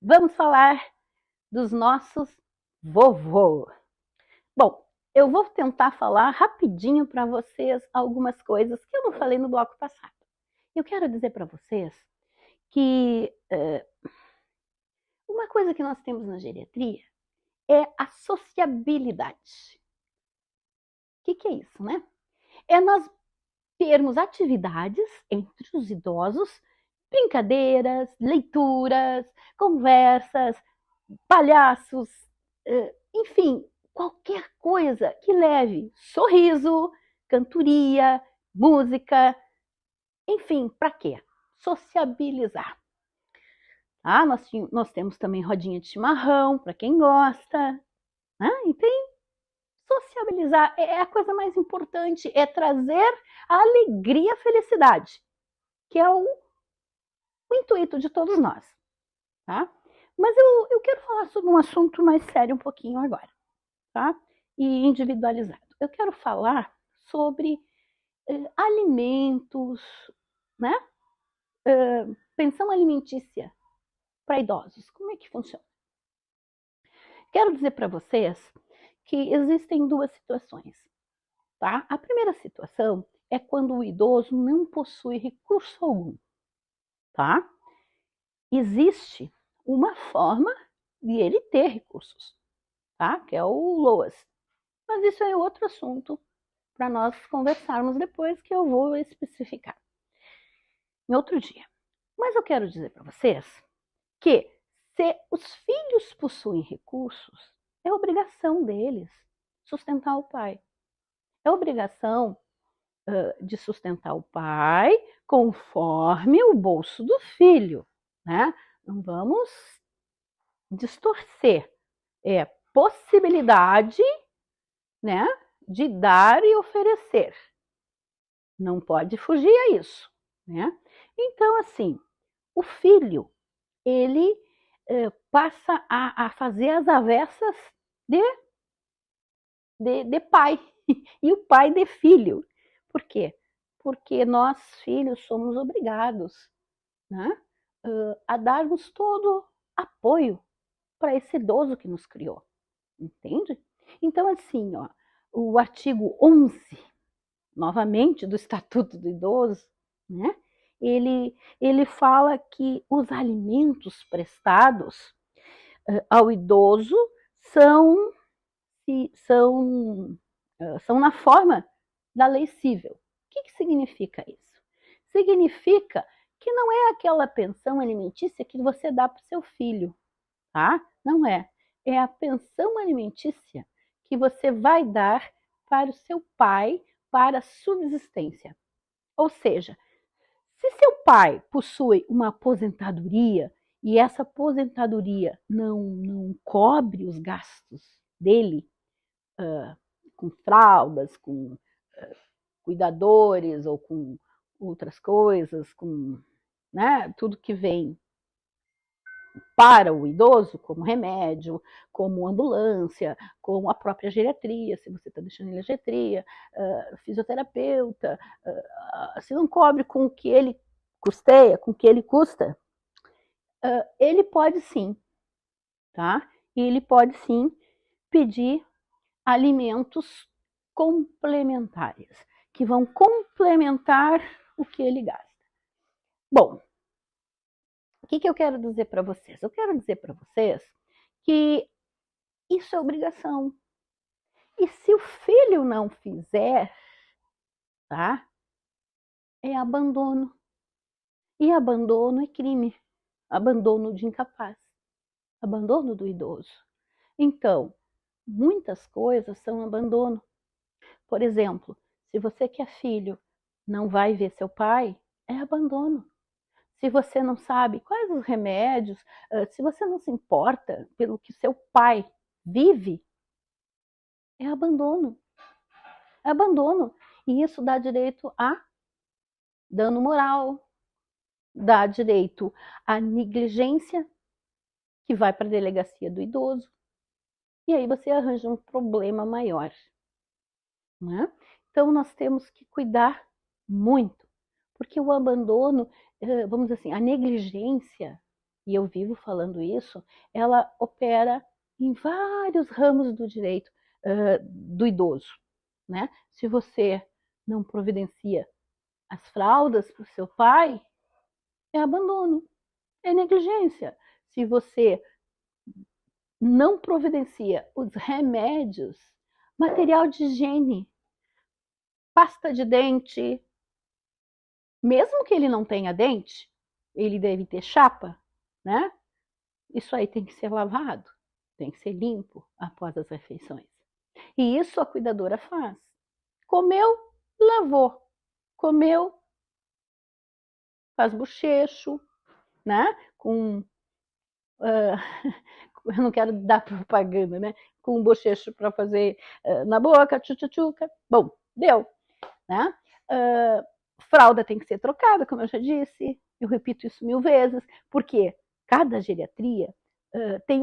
Vamos falar dos nossos vovô. Bom, eu vou tentar falar rapidinho para vocês algumas coisas que eu não falei no bloco passado. Eu quero dizer para vocês que uma coisa que nós temos na geriatria é a sociabilidade. O que é isso, né? É nós termos atividades entre os idosos, brincadeiras, leituras, conversas, palhaços, enfim, qualquer coisa que leve sorriso, cantoria, música, enfim, para quê? Sociabilizar. Ah, nós temos também rodinha de chimarrão, para quem gosta. Né? Então, sociabilizar é a coisa mais importante, é trazer a alegria, a felicidade, que é o intuito de todos nós. Tá? Mas eu quero falar sobre um assunto mais sério um pouquinho agora. Tá? E individualizado. Eu quero falar sobre alimentos, né? Pensão alimentícia para idosos. Como é que funciona? Quero dizer para vocês que existem duas situações. Tá? A primeira situação é quando o idoso não possui recurso algum. Tá? Existe uma forma de ele ter recursos, tá? Que é o LOAS. Mas isso é outro assunto para nós conversarmos depois, que eu vou especificar em outro dia. Mas eu quero dizer para vocês que se os filhos possuem recursos, é obrigação deles sustentar o pai. É obrigação de sustentar o pai conforme o bolso do filho, né? Não vamos distorcer. É possibilidade, né, de dar e oferecer. Não pode fugir a isso, né? Então, assim, o filho, ele passa a fazer as avessas de, de pai, e o pai de filho. Por quê? Porque nós, filhos, somos obrigados, né, a darmos todo apoio para esse idoso que nos criou, entende? Então, assim, ó, o artigo 11, novamente, do Estatuto do Idoso, né, ele fala que os alimentos prestados ao idoso são, são, são na forma da lei civil. O que significa isso? Significa que não é aquela pensão alimentícia que você dá para o seu filho, tá? Não é. É a pensão alimentícia que você vai dar para o seu pai para a subsistência. Ou seja, se seu pai possui uma aposentadoria e essa aposentadoria não cobre os gastos dele, com fraldas, com cuidadores ou com outras coisas, com, né, tudo que vem para o idoso, como remédio, como ambulância, como a própria geriatria, se você está deixando ele geriatria, fisioterapeuta, se não cobre com o que ele custeia, com o que ele custa, ele pode sim, tá? E ele pode sim pedir alimentos complementares, que vão complementar o que ele gasta. Bom, o que eu quero dizer para vocês? Eu quero dizer para vocês que isso é obrigação. E se o filho não fizer, tá? É abandono. E abandono é crime. Abandono de incapaz. Abandono do idoso. Então, muitas coisas são abandono. Por exemplo, se você que é filho não vai ver seu pai, é abandono. Se você não sabe quais os remédios, se você não se importa pelo que seu pai vive, é abandono. É abandono. E isso dá direito a dano moral, dá direito à negligência, que vai para a delegacia do idoso. E aí você arranja um problema maior. Né? Então nós temos que cuidar muito, porque o abandono, vamos dizer assim, a negligência, e eu vivo falando isso, ela opera em vários ramos do direito do idoso, né? Se você não providencia as fraldas para o seu pai, é abandono, é negligência. Se você não providencia os remédios, material de higiene, pasta de dente, mesmo que ele não tenha dente, ele deve ter chapa, né? Isso aí tem que ser lavado, tem que ser limpo após as refeições. E isso a cuidadora faz. Comeu, lavou. Comeu, faz bochecho, né? Com eu não quero dar propaganda, né? Com um bochecho para fazer na boca, tchutchuca. Bom, deu, né? Fralda tem que ser trocada, como eu já disse. Eu repito isso 1000 vezes, porque cada geriatria tem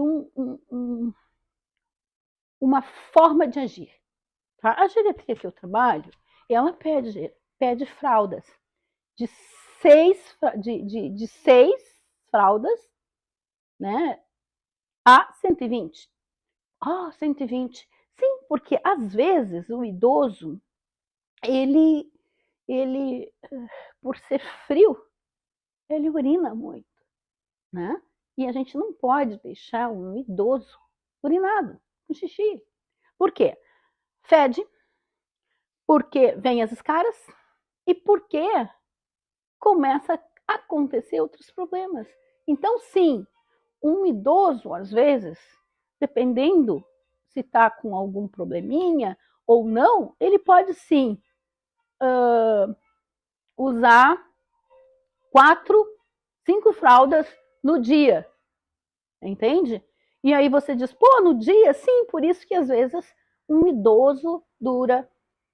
uma forma de agir. Tá? A geriatria que eu trabalho, ela pede fraldas de 6 fraldas, né, a 120. 120. Sim, porque às vezes o idoso, ele por ser frio, ele urina muito, né? E a gente não pode deixar um idoso urinado, com xixi. Por quê? Fede, porque vem as escaras e porque começa a acontecer outros problemas. Então, sim, um idoso, às vezes, dependendo se está com algum probleminha ou não, ele pode sim usar 4, 5 fraldas no dia, entende? E aí você diz, pô, no dia? Sim, por isso que às vezes um idoso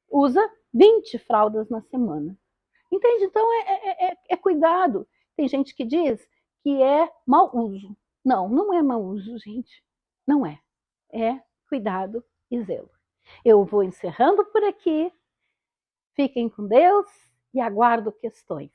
usa 20 fraldas na semana. Entende? Então é cuidado. Tem gente que diz que é mau uso. Não, não é mau uso, gente. Não é. É cuidado e zelo. Eu vou encerrando por aqui. Fiquem com Deus e aguardo questões.